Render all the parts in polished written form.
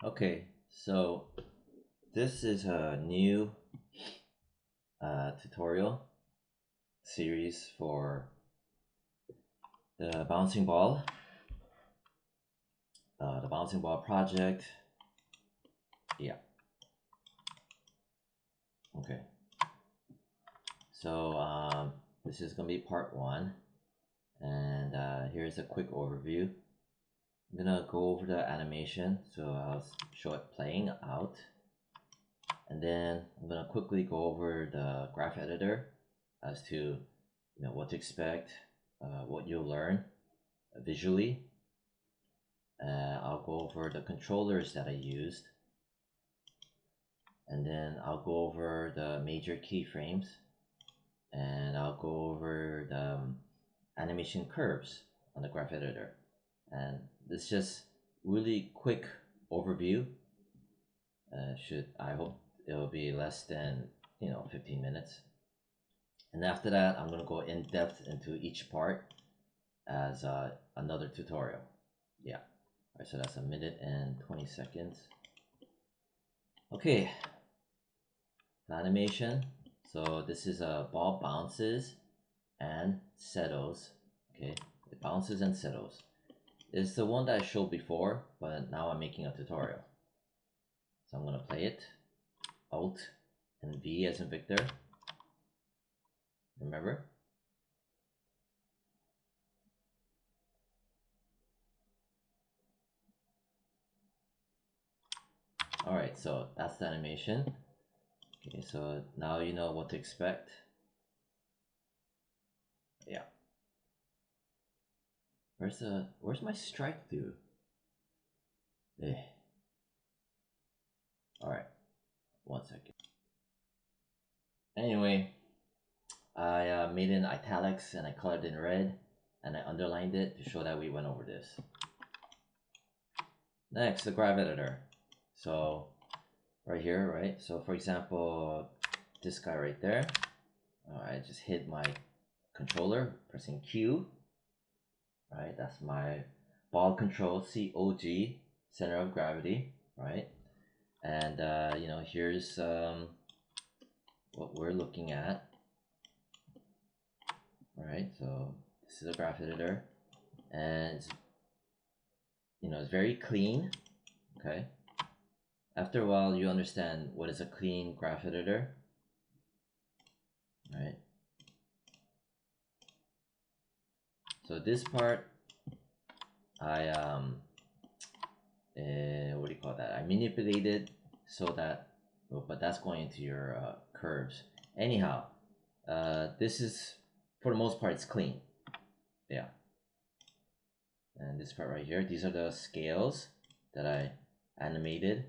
Okay, so this is a new tutorial series for the bouncing ball, project. Yeah. Okay. So this is gonna be part one, and here's a quick overview. I'm gonna go over the animation, so I'll show it playing out, and then I'm gonna quickly go over the graph editor as to what to expect, what you'll learn visually. I'll go over the controllers that I used, and then I'll go over the major keyframes, and I'll go over the animation curves on the graph editor. And this is just really quick overview. I hope it'll be less than 15 minutes. And after that, I'm gonna go in depth into each part as another tutorial. Yeah. All right, so that's 1 minute and 20 seconds. Okay, the animation. So this is a ball bounces and settles. Okay, it bounces and settles. It's the one that I showed before, but now I'm making a tutorial. So I'm gonna play it. Alt and V as in Victor. Remember? Alright, so that's the animation. Okay, so now you know what to expect. Yeah. Where's my strike through? Eh. Alright, 1 second. Anyway, I made it in italics and I colored it in red and I underlined it to show that we went over this. Next, the graph editor. So right here, right? So for example, this guy right there. I just hit my controller, pressing Q. Right, that's my ball control, COG, center of gravity, right? And here's what we're looking at. All right, so this is a graph editor, and it's very clean. Okay. After a while, you understand what is a clean graph editor, right? So this part, I what do you call that? I manipulated so that, but that's going into your curves. Anyhow, this is, for the most part, it's clean. Yeah. And this part right here, these are the scales that I animated,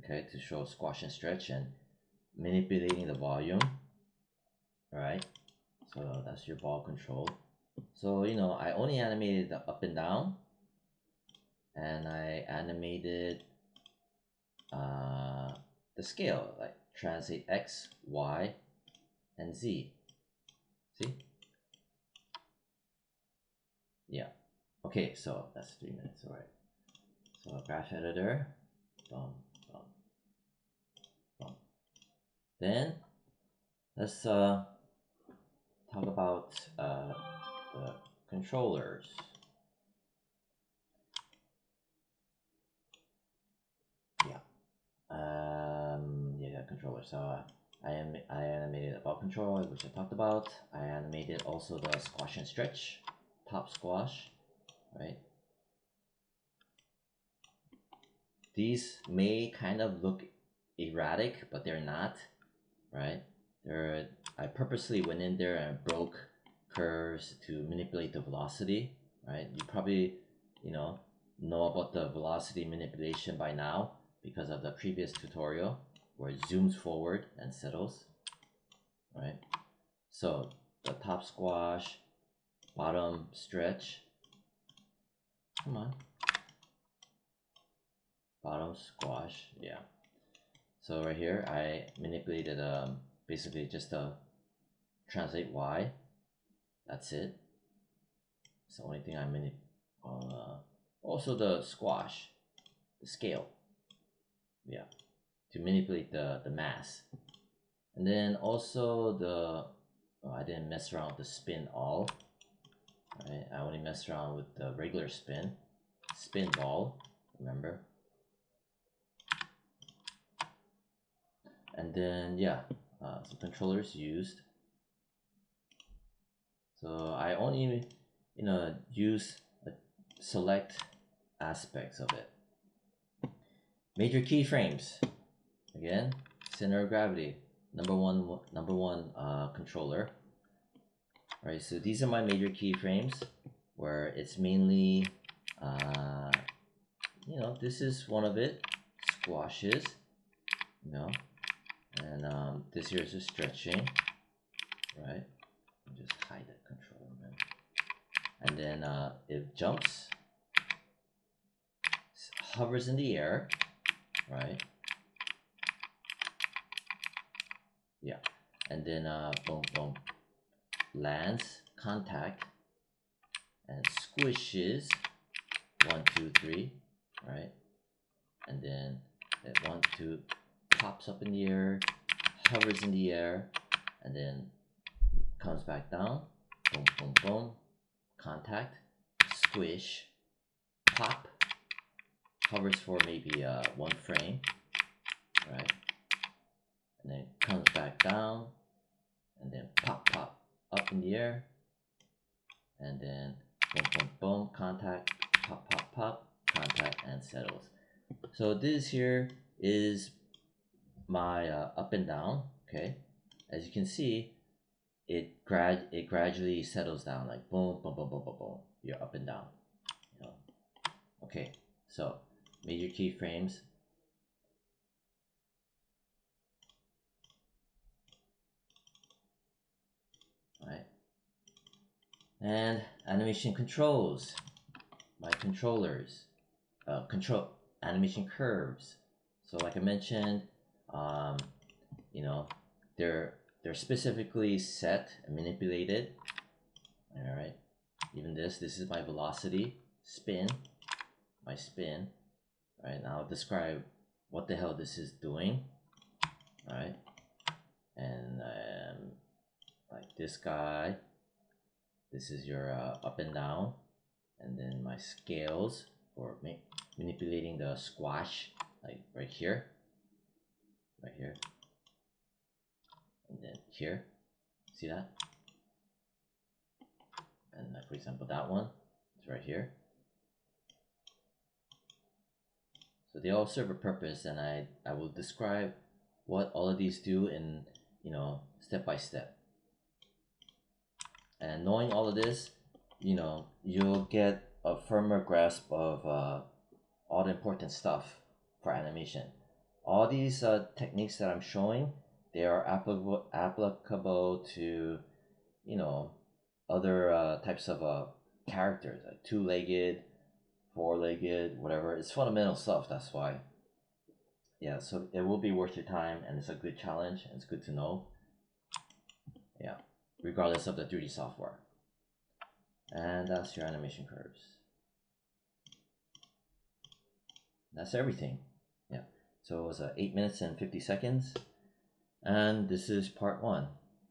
okay, to show squash and stretch and manipulating the volume. All right, so that's your ball control. So I only animated the up and down, and I animated the scale, like translate X, Y, and Z. See? Yeah. Okay, so that's 3 minutes, all right. So graph editor, boom, boom, boom. Then let's talk about the controllers. Yeah. Controller. So I animated a ball control, which I talked about. I animated also the squash and stretch, top squash, right? These may kind of look erratic, but they're not, right? I purposely went in there and broke curves to manipulate the velocity, right? You probably, know about the velocity manipulation by now because of the previous tutorial where it zooms forward and settles, right? So the top squash, bottom stretch, come on, bottom squash, yeah. So right here, I manipulated basically just to translate Y. That's it. It's the only thing I manipulated. Also the squash, the scale. yeah, to manipulate the mass. And then also I didn't mess around with the spin all. Right? I only messed around with the regular spin ball, remember? And then yeah, some controllers used. So I only use select aspects of it. Major keyframes. Again, center of gravity, number one controller. All right, so these are my major keyframes, where it's mainly, this is one of it, squashes, and this here is just stretching, right? Just hide that controller, man. And then it jumps, hovers in the air, right? Yeah, and then boom, boom, lands, contact, and squishes, 1, 2, 3, right? And then it 1, 2, pops up in the air, hovers in the air, and then comes back down, boom, boom, boom, contact, squish, pop, hovers for maybe 1 frame, right? And then comes back down, and then pop, pop, up in the air, and then boom, boom, boom, contact, pop, pop, pop, contact, and settles. So this here is my up and down. Okay, as you can see, it gradually settles down, like boom, boom, boom, boom, boom, boom. You're up and down. Okay, so major keyframes. Right, and animation controls. My controllers, control animation curves. So like I mentioned, they're specifically set and manipulated. All right, even this is my velocity, spin, my spin. Right, now I'll describe what the hell this is doing. Right, and like this guy, this is your up and down, and then my scales for manipulating the squash, like right here, and then here, see that? And like for example that one is right here. So they all serve a purpose, and I will describe what all of these do in step by step. And knowing all of this, you'll get a firmer grasp of all the important stuff for animation. All these techniques that I'm showing, they are applicable to other types of characters, like 2-legged, 4-legged, whatever. It's fundamental stuff, that's why. Yeah, so it will be worth your time, and it's a good challenge, and it's good to know. Yeah, regardless of the 3D software. And that's your animation curves. That's everything. Yeah, so it was 8 minutes and 50 seconds, and this is part 1,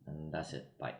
and that's it. Bye.